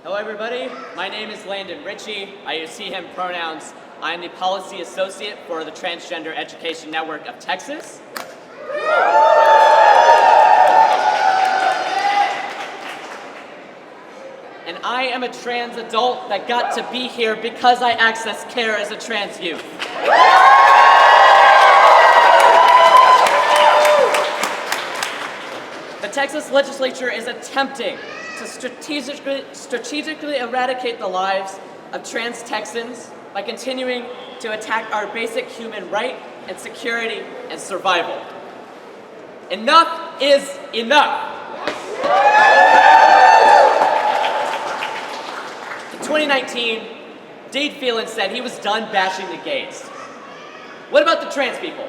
Hello everybody, my name is Landon Ritchie. I use he, him pronouns. I am the Policy Associate for the Transgender Education Network of Texas. And I am a trans adult that got to be here because I accessed care as a trans youth. The Texas legislature is attempting to strategically eradicate the lives of trans Texans by continuing to attack our basic human right and security and survival. Enough is enough. In 2019, Dade Phelan said he was done bashing the gays. What about the trans people?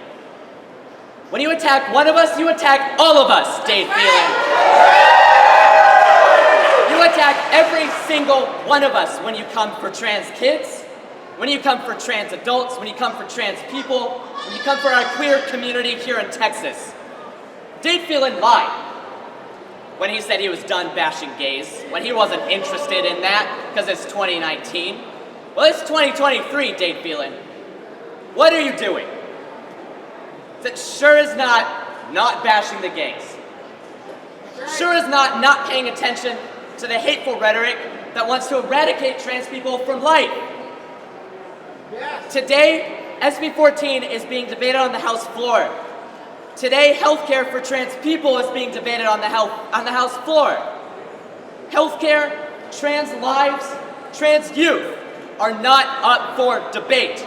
When you attack one of us, you attack all of us, Dade Phelan. You attack every single one of us when you come for trans kids, when you come for trans adults, when you come for trans people, when you come for our queer community here in Texas. Dade Phelan lied when he said he was done bashing gays, when he wasn't interested in that because it's 2019. Well, it's 2023, Dade Phelan. What are you doing? That sure is not bashing the gays. Sure is not paying attention to the hateful rhetoric that wants to eradicate trans people from life. Yes. Today, SB 14 is being debated on the House floor. Today, healthcare for trans people is being debated on the House floor. Healthcare, trans lives, trans youth are not up for debate.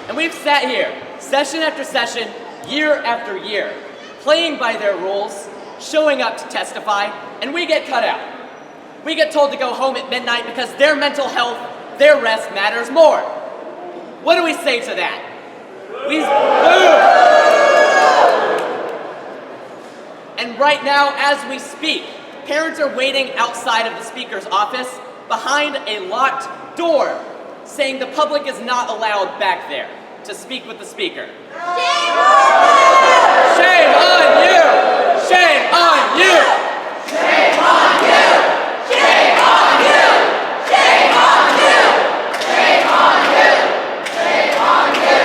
And we've sat here, session after session, year after year, playing by their rules, showing up to testify, and we get cut out. We get told to go home at midnight because their mental health, their rest matters more. What do we say to that? We boo! And right now, as we speak, parents are waiting outside of the speaker's office behind a locked door, saying the public is not allowed back there to speak with the speaker. Shame on you! Shame on you! Shame on you! Shame on you! Shame on you! Shame on you! Shame on you!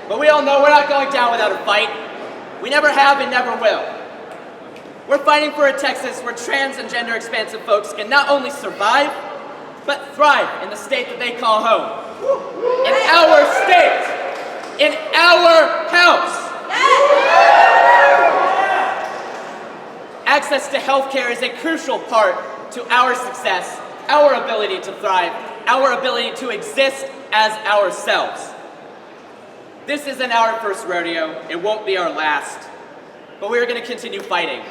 But we all know we're not going down without a fight. We never have and never will. We're fighting for a Texas where trans and gender expansive folks can not only survive, but thrive in the state that they call home. In our state, in our house. Access to healthcare is a crucial part to our success, our ability to thrive, our ability to exist as ourselves. This isn't our first rodeo, it won't be our last, but we're going to continue fighting.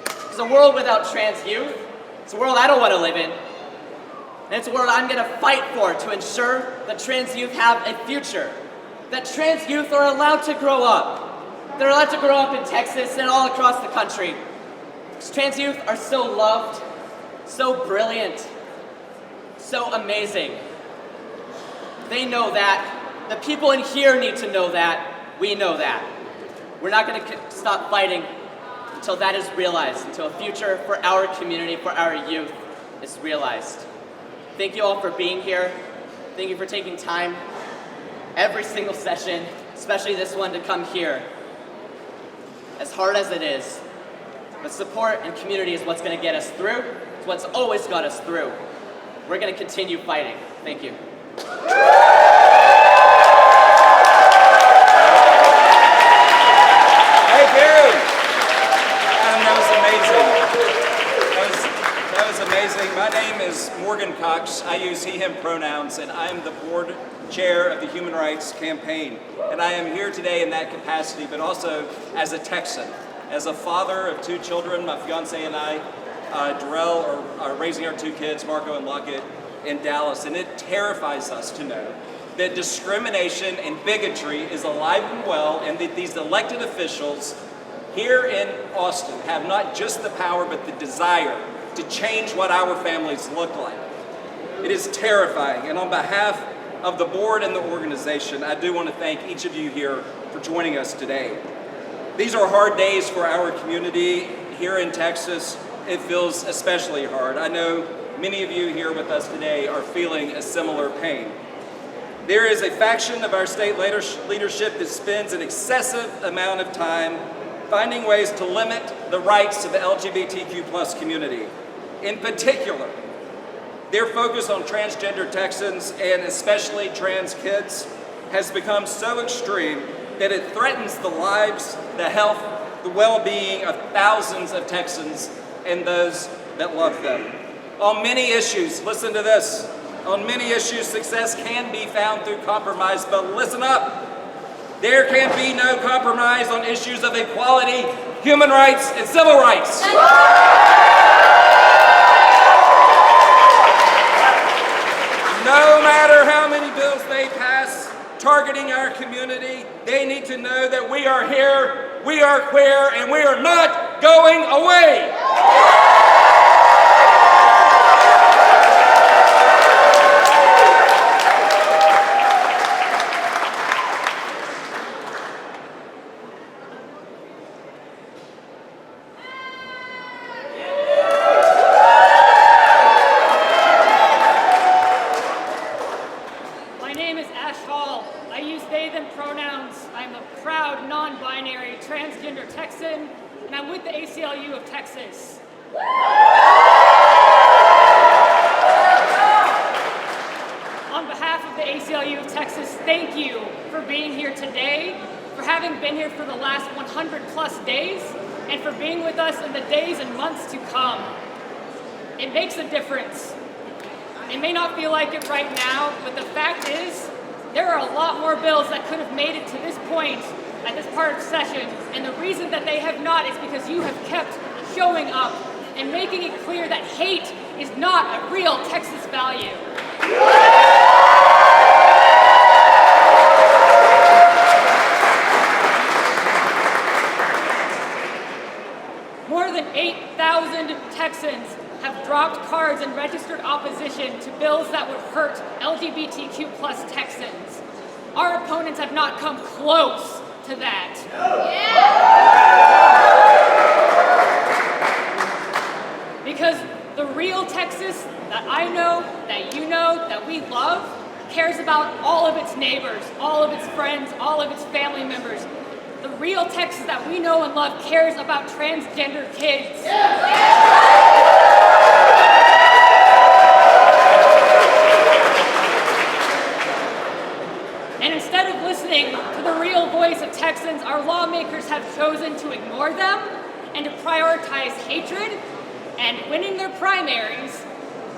It's a world without trans youth. It's a world I don't want to live in. And it's a world I'm going to fight for to ensure that trans youth have a future. That trans youth are allowed to grow up. They're allowed to grow up in Texas and all across the country. Because trans youth are so loved, so brilliant, so amazing. They know that. The people in here need to know that. We know that. We're not going to stop fighting until that is realized, until a future for our community, for our youth is realized. Thank you all for being here. Thank you for taking time every single session, especially this one, to come here. As hard as it is, but support and community is what's going to get us through. It's what's always got us through. We're going to continue fighting. Thank you. Thank you. Adam, that was amazing. amazing. My name is Morgan Cox. I use he, him pronouns, and I am the board chair of the Human Rights Campaign. And I am here today in that capacity, but also as a Texan, as a father of 2 children. My fiance and I, Darrell, are raising our 2 kids, Marco and Lockett, in Dallas. And it terrifies us to know that discrimination and bigotry is alive and well, and that these elected officials here in Austin have not just the power, but the desire to change what our families look like. It is terrifying, and on behalf of the board and the organization, I do want to thank each of you here for joining us today. These are hard days for our community here in Texas. It feels especially hard. I know many of you here with us today are feeling a similar pain. There is a faction of our state leadership that spends an excessive amount of time finding ways to limit the rights of the LGBTQ plus community. In particular, their focus on transgender Texans and especially trans kids has become so extreme that it threatens the lives, the health, the well-being of thousands of Texans and those that love them. On many issues, listen to this, on many issues success can be found through compromise, but listen up. There can be no compromise on issues of equality, human rights, and civil rights. No matter how many bills they pass targeting our community, they need to know that we are here, we are queer, and we are not going away. I'm a proud, non-binary, transgender Texan, and I'm with the ACLU of Texas. On behalf of the ACLU of Texas, thank you for being here today, for having been here for the last 100 plus days, and for being with us in the days and months to come. It makes a difference. It may not feel like it right now, but the fact is, there are a lot more bills that could have made it to this point at this part of session, and the reason that they have not is because you have kept showing up and making it clear that hate is not a real Texas value. More than 8,000 Texans have dropped cards and registered opposition to bills that would hurt LGBTQ plus Texans. Our opponents have not come close to that. Because the real Texas that I know, that you know, that we love, cares about all of its neighbors, all of its friends, all of its family members. The real Texas that we know and love cares about transgender kids. And instead of listening to the real voice of Texans, our lawmakers have chosen to ignore them and to prioritize hatred and winning their primaries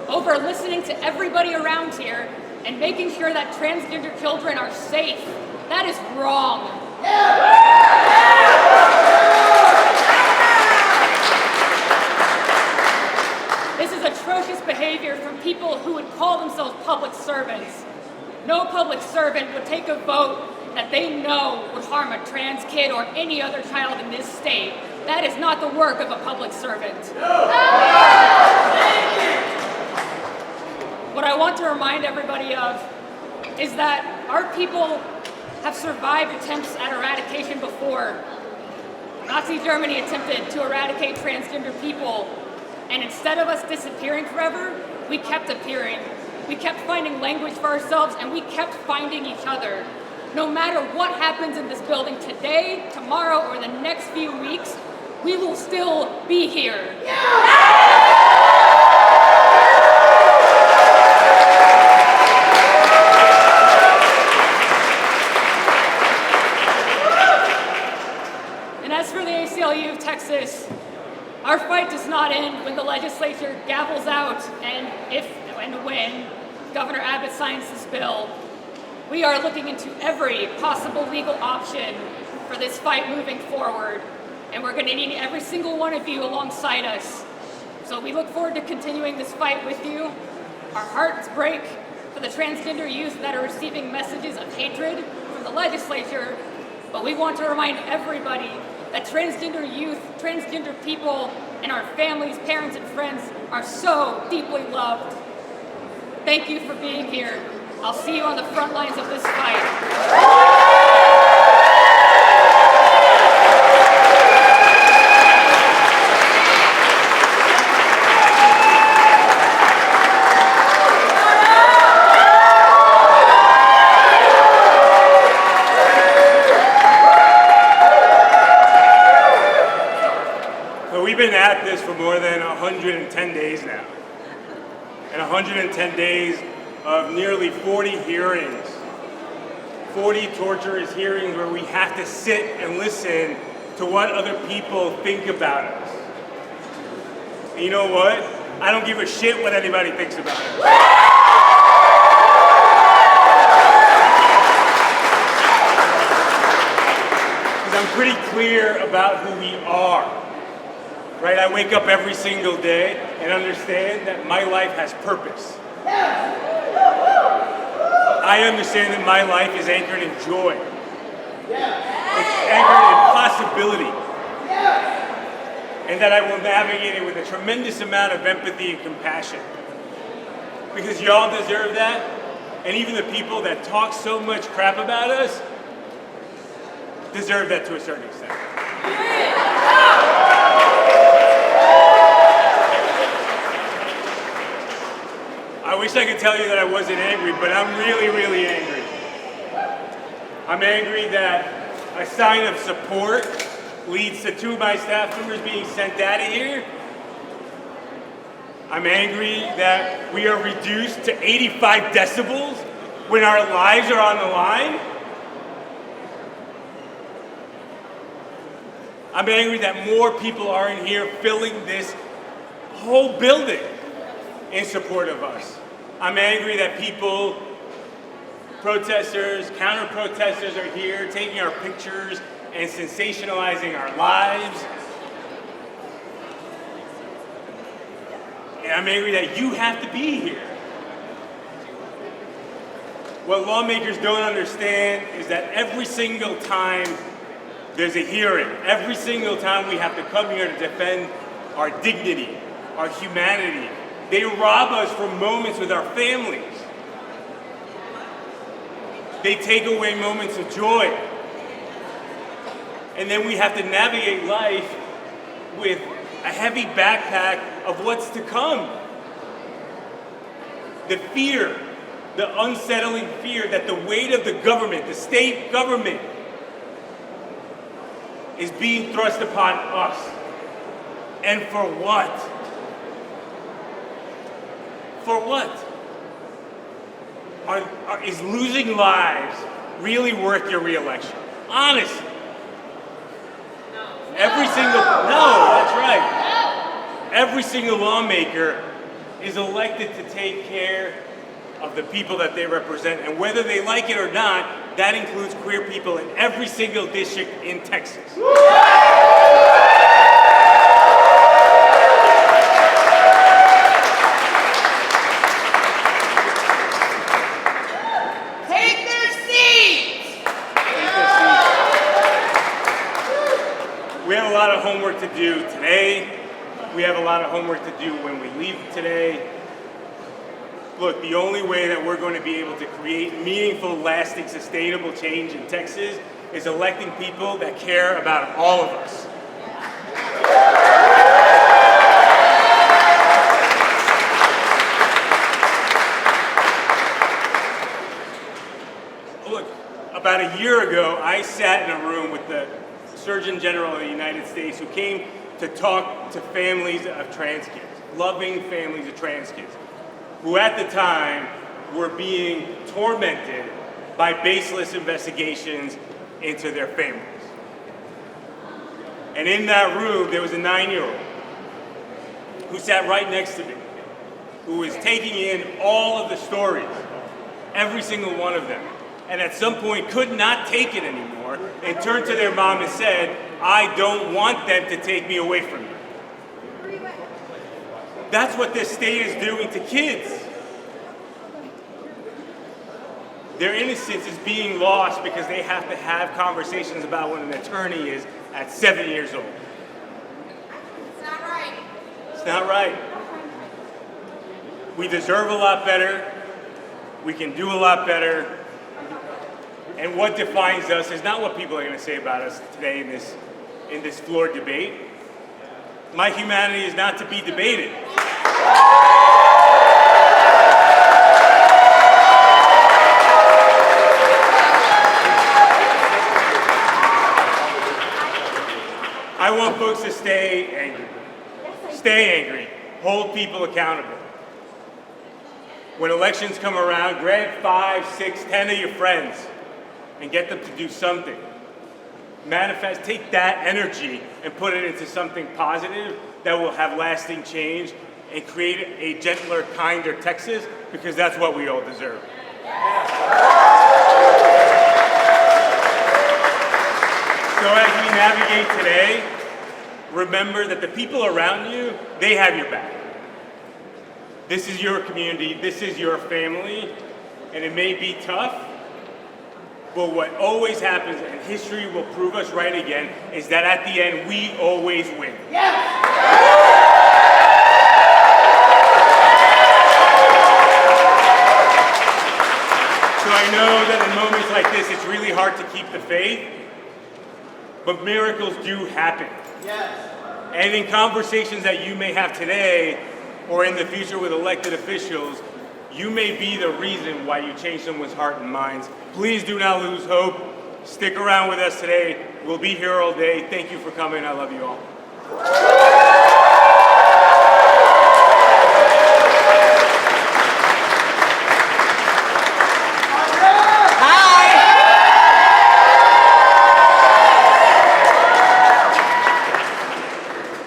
over listening to everybody around here and making sure that transgender children are safe. That is wrong. This is atrocious behavior from people who would call themselves public servants. No public servant would take a vote that they know would harm a trans kid or any other child in this state. That is not the work of a public servant. What I want to remind everybody of is that our people have survived attempts at eradication before. Nazi Germany attempted to eradicate transgender people, and instead of us disappearing forever, we kept appearing. We kept finding language for ourselves, and we kept finding each other. No matter what happens in this building today, tomorrow, or the next few weeks, we will still be here. And as for the ACLU of Texas, our fight does not end when the legislature gavels out, and if and when Governor Abbott signs this bill, we are looking into every possible legal option for this fight moving forward, and we're going to need every single one of you alongside us. So we look forward to continuing this fight with you. Our hearts break for the transgender youth that are receiving messages of hatred from the legislature, but we want to remind everybody that transgender youth, transgender people, and our families, parents, and friends are so deeply loved. Thank you for being here. I'll see you on the front lines of this fight. We've been at this for more than 110 days now. And 110 days of nearly 40 hearings. 40 torturous hearings where we have to sit and listen to what other people think about us. And you know what? I don't give a shit what anybody thinks about us. Because I'm pretty clear about who we are. Right? I wake up every single day and understand that my life has purpose. I understand that my life is anchored in joy. It's anchored in possibility. And that I will navigate it with a tremendous amount of empathy and compassion. Because y'all deserve that. And even the people that talk so much crap about us deserve that to a certain extent. I wish I could tell you that I wasn't angry, but I'm really, really angry. I'm angry that a sign of support leads to 2 of my staff members being sent out of here. I'm angry that we are reduced to 85 decibels when our lives are on the line. I'm angry that more people are in here filling this whole building in support of us. I'm angry that people, protesters, counter-protesters are here taking our pictures and sensationalizing our lives. And I'm angry that you have to be here. What lawmakers don't understand is that every single time there's a hearing, every single time we have to come here to defend our dignity, our humanity, they rob us from moments with our families. They take away moments of joy. And then we have to navigate life with a heavy backpack of what's to come. The fear, the unsettling fear that the weight of the government, the state government, is being thrust upon us. And for what? For what? Is losing lives really worth your re-election? Honestly. That's right. Every single lawmaker is elected to take care of the people that they represent, and whether they like it or not, that includes queer people in every single district in Texas. We have a lot of homework to do today. We have a lot of homework to do when we leave today. Look, the only way that we're going to be able to create meaningful, lasting, sustainable change in Texas is electing people that care about all of us. Look, about a year ago, I sat in a room with the Surgeon General of the United States who came to talk to families of trans kids, loving families of trans kids, who at the time were being tormented by baseless investigations into their families. And in that room, there was a 9-year-old who sat right next to me, who was taking in all of the stories, every single one of them, and at some point could not take it anymore and turned to their mom and said, I don't want them to take me away from you. That's what this state is doing to kids. Their innocence is being lost because they have to have conversations about what an attorney is at 7 years old. It's not right. It's not right. We deserve a lot better. We can do a lot better. And what defines us is not what people are going to say about us today in this floor debate. My humanity is not to be debated. I want folks to stay angry. Stay angry. Hold people accountable. When elections come around, grab 5, 6, 10 of your friends and get them to do something. Manifest, take that energy and put it into something positive that will have lasting change and create a gentler, kinder Texas, because that's what we all deserve. So as we navigate today, remember that the people around you, they have your back. This is your community, this is your family, and it may be tough, but what always happens, and history will prove us right again, is that at the end, we always win. So I know that in moments like this, it's really hard to keep the faith, but miracles do happen. And in conversations that you may have today, or in the future with elected officials, you may be the reason why you change someone's heart and minds. Please do not lose hope. Stick around with us today. We'll be here all day. Thank you for coming. I love you all.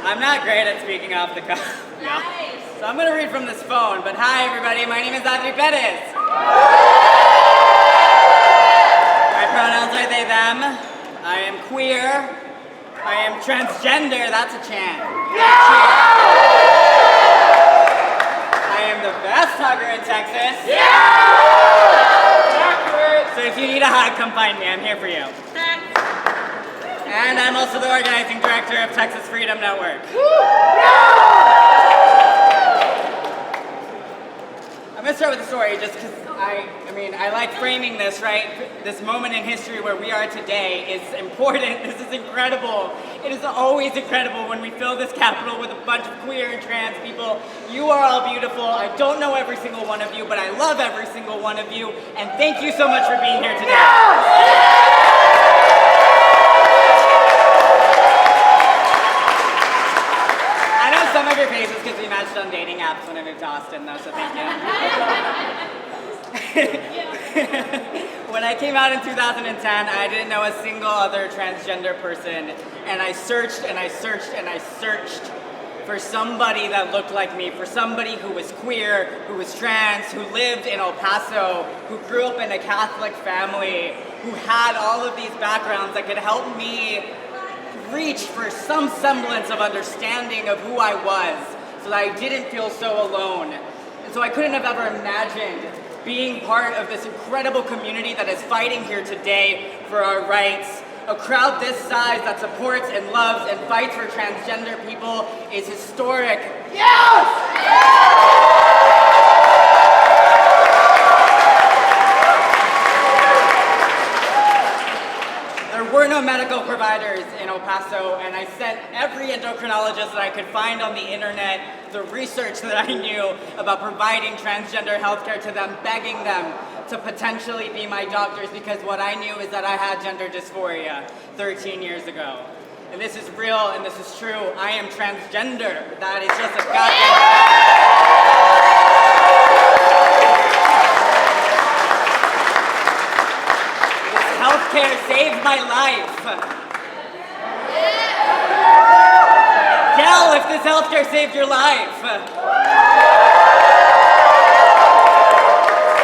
I'm not great at speaking off the cuff. Nice. So I'm going to read from this phone, but hi everybody, my name is Adri Perez. My pronouns are they, them. I am queer. I am transgender, that's a chant. I am the best hugger in Texas. So if you need a hug, come find me, I'm here for you. And I'm also the organizing director of Texas Freedom Network. I'm gonna start with a story just because I like framing this, right? This moment in history where we are today is important. This is incredible. It is always incredible when we fill this Capitol with a bunch of queer and trans people. You are all beautiful. I don't know every single one of you, but I love every single one of you. And thank you so much for being here today. Some of your faces because we matched on dating apps when I moved to Austin, though, so thank you. When I came out in 2010, I didn't know a single other transgender person, and I searched and I searched and I searched for somebody that looked like me, for somebody who was queer, who was trans, who lived in El Paso, who grew up in a Catholic family, who had all of these backgrounds that could help me reach for some semblance of understanding of who I was so that I didn't feel so alone. And so I couldn't have ever imagined being part of this incredible community that is fighting here today for our rights. A crowd this size that supports and loves and fights for transgender people is historic. There were no medical providers in El Paso, and I sent every endocrinologist that I could find on the internet the research that I knew about providing transgender healthcare to them, begging them to potentially be my doctors, because what I knew is that I had gender dysphoria 13 years ago. And this is real and this is true. I am transgender. That is just a goddamn healthcare saved my life. Yell if this healthcare saved your life.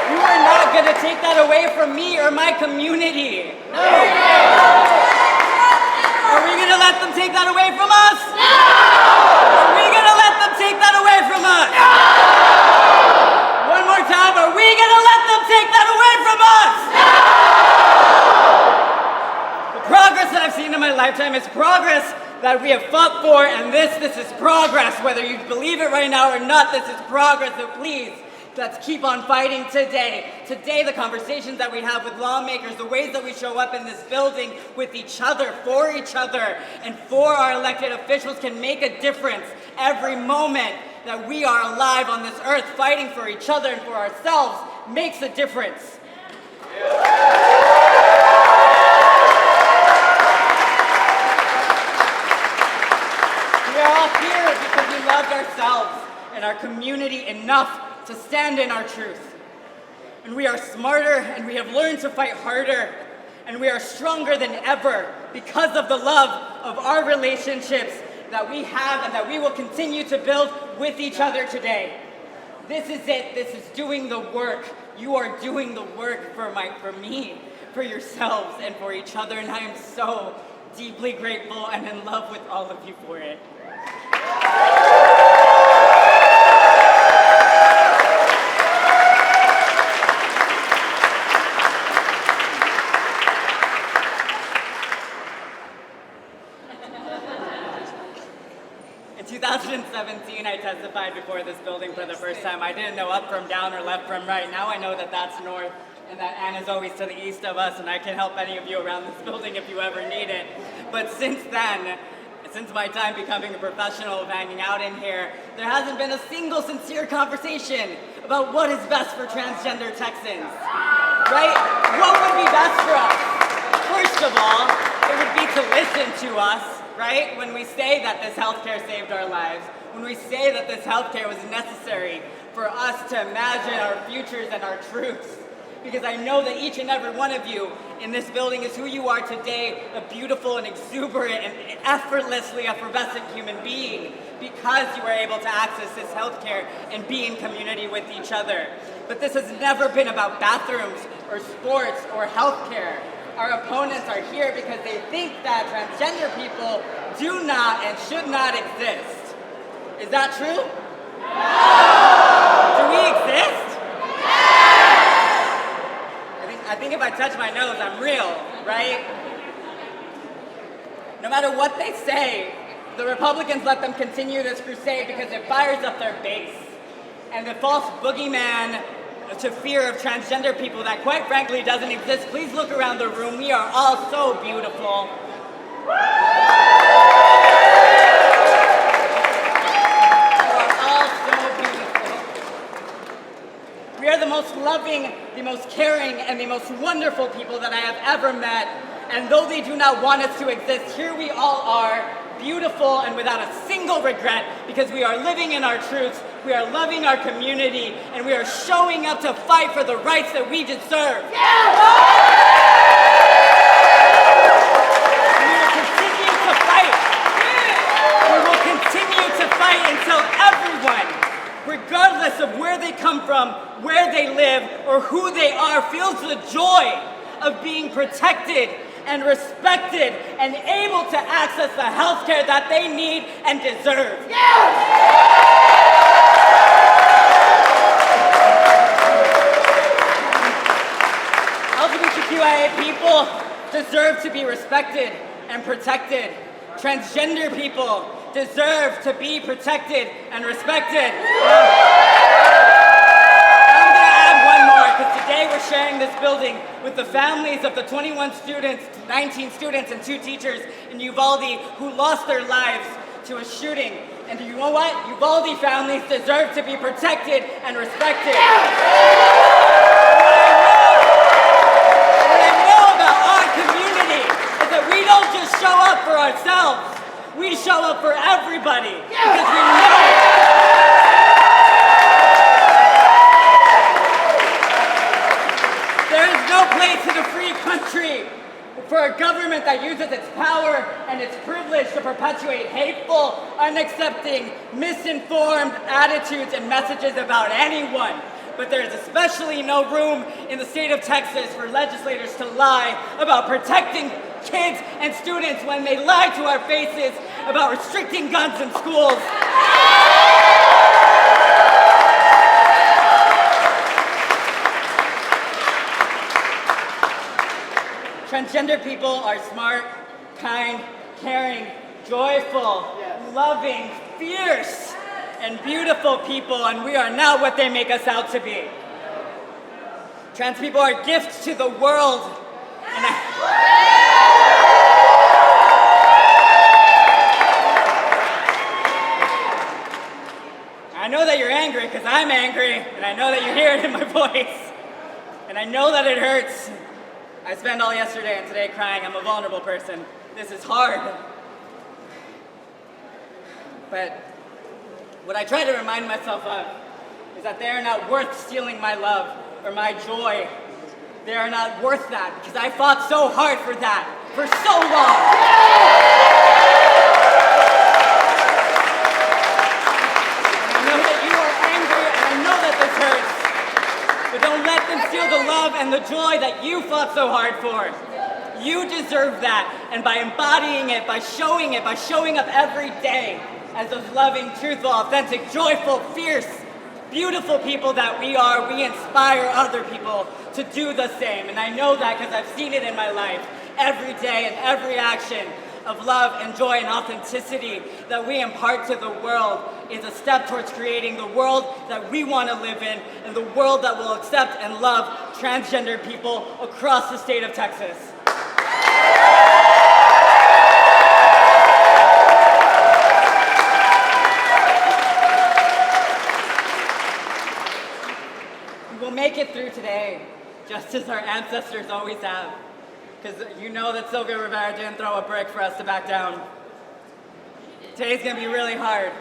You are not going to take that away from me or my community. Are we going to let them take that away from us? Are we going to let them take that away from us? One more time, are we going to let them take that away from us? The progress that I've seen in my lifetime is progress that we have fought for, and this is progress. Whether you believe it right now or not, this is progress, so please, let's keep on fighting today. Today, the conversations that we have with lawmakers, the ways that we show up in this building with each other, and for our elected officials can make a difference. Every moment that we are alive on this earth fighting for each other and for ourselves makes a difference. We are all here because we loved ourselves and our community enough to stand in our truth. And we are smarter, and we have learned to fight harder, and we are stronger than ever because of the love of our relationships that we have and that we will continue to build with each other today. This is it. This is doing the work. You are doing the work for me, for yourselves, and for each other, and I am so deeply grateful and in love with all of you for it. In 2017, I testified before this building for the first time. I didn't know up from down or left from right. Now I know that that's north and that Ann is always to the east of us, and I can help any of you around this building if you ever need it. But since then, since my time becoming a professional of hanging out in here, there hasn't been a single sincere conversation about what is best for transgender Texans, right? What would be best for us? First of all, it would be to listen to us, right? When we say that this healthcare saved our lives, when we say that this healthcare was necessary for us to imagine our futures and our truths. Because I know that each and every one of you in this building is who you are today, a beautiful and exuberant and effortlessly effervescent human being, because you were able to access this healthcare and be in community with each other. But this has never been about bathrooms or sports or healthcare. Our opponents are here because they think that transgender people do not and should not exist. Is that true? No! Do we exist? I think if I touch my nose, I'm real, right? No matter what they say, the Republicans let them continue this crusade because it fires up their base. And the false boogeyman to fear of transgender people that quite frankly doesn't exist. Please look around the room. We are all so beautiful. We are the most loving, the most caring, and the most wonderful people that I have ever met. And though they do not want us to exist, here we all are, beautiful and without a single regret, because we are living in our truths, we are loving our community, and we are showing up to fight for the rights that we deserve. Yeah! We will continue to fight. We will continue to fight until everyone, regardless of where they come from, where they live, or who they are, feels the joy of being protected and respected and able to access the health care that they need and deserve. Yes! LGBTQIA people deserve to be respected and protected. Transgender people deserve to be protected and respected. Because today we're sharing this building with the families of the 21 students, 19 students, and 2 teachers in Uvalde who lost their lives to a shooting. And you know what? Uvalde families deserve to be protected and respected. What I know about our community is that we don't just show up for ourselves. We show up for everybody. Because we know there is no place in a free country for for a government that uses its power and its privilege to perpetuate hateful, unaccepting, misinformed attitudes and messages about anyone. But there's especially no room in the state of Texas for legislators to lie about protecting kids and students when they lie to our faces about restricting guns in schools. Transgender people are smart, kind, caring, joyful, loving, fierce, and beautiful people, and we are not what they make us out to be. Trans people are gifts to the world, and I know that you're angry because I'm angry, and I know that you hear it in my voice, and I know that it hurts. I spent all yesterday and today crying. I'm a vulnerable person. This is hard. But what I try to remind myself of is that they are not worth stealing my love or my joy. They are not worth that because I fought so hard for that for so long. And I know that you are angry and I know that this hurts. But don't let them steal the love and the joy that you fought so hard for. You deserve that. And by embodying it, by showing up every day as those loving, truthful, authentic, joyful, fierce, beautiful people that we are, we inspire other people to do the same. And I know that because I've seen it in my life every day and every action of love and joy and authenticity that we impart to the world is a step towards creating the world that we want to live in and the world that will accept and love transgender people across the state of Texas. We will make it through today, just as our ancestors always have. Because you know that Sylvia Rivera didn't throw a brick for us to back down. Today's gonna be really hard.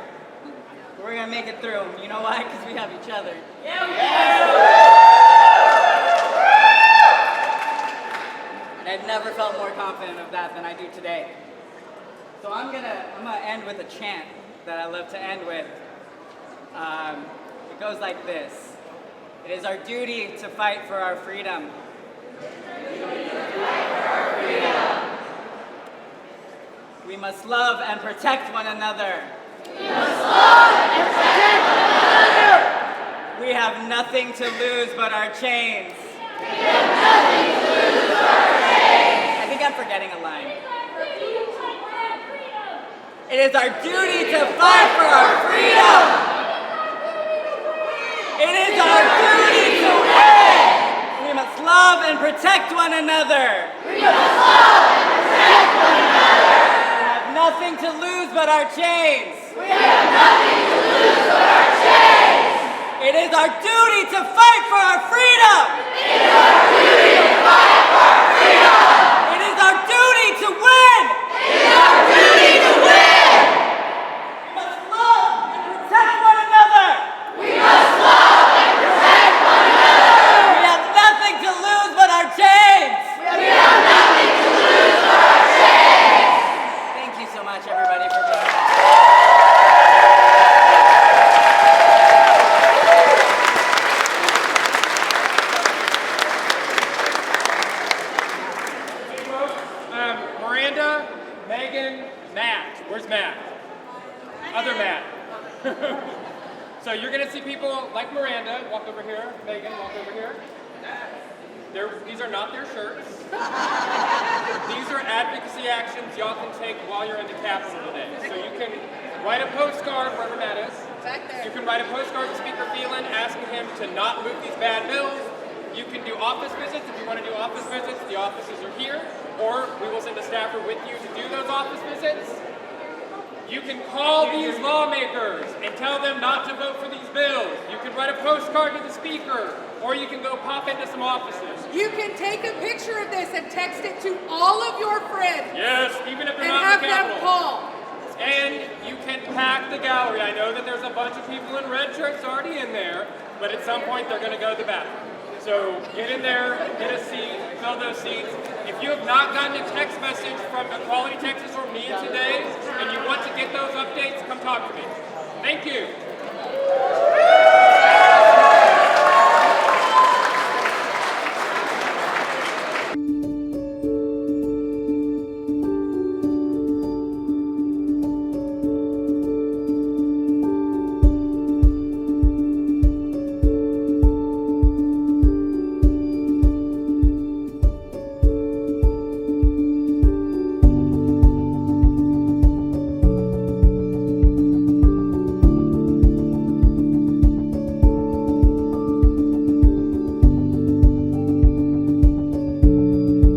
But we're gonna make it through. You know why? Because we have each other. And I've never felt more confident of that than I do today. So I'm gonna end with a chant that I love to end with. It goes like this. It is our duty to fight for our freedom. We must love and protect one another. We have nothing to lose but our chains. I think I'm forgetting a line. It is our duty to fight for our freedom. It is our duty to win. We must love and protect one another. We have nothing to lose but our chains. It is our duty to fight for our freedom. It is our duty to win. We must love and protect one another. We have nothing to lose but our chains. Thank you so much, everybody, for being here. Miranda, Megan, Matt. Where's Matt? Other Matt. So you're going to see people like Miranda, walk over here. Megan, walk over here. These are not their shirts. These are advocacy actions y'all can take while you're in the Capitol today. So you can write a postcard, wherever Matt is. You can write a postcard to Speaker Phelan asking him to not move these bad bills. You can do office visits. If you want to do office visits, the offices are here. Or we will send a staffer with you to do those office visits. You can call these lawmakers and tell them not to vote for these bills. You can write a postcard to the speaker, or you can go pop into some offices. You can take a picture of this and text it to all of your friends. Yes, even if they're And not have in the them Capitol. call. And you can pack the gallery. I know that there's a bunch of people in red shirts already in there, but at some point they're going to go to the bathroom. So get in there, get a seat, fill those seats. If you have not gotten a text message from Equality Texas or me today, and you want to get those updates, come talk to me. Thank you.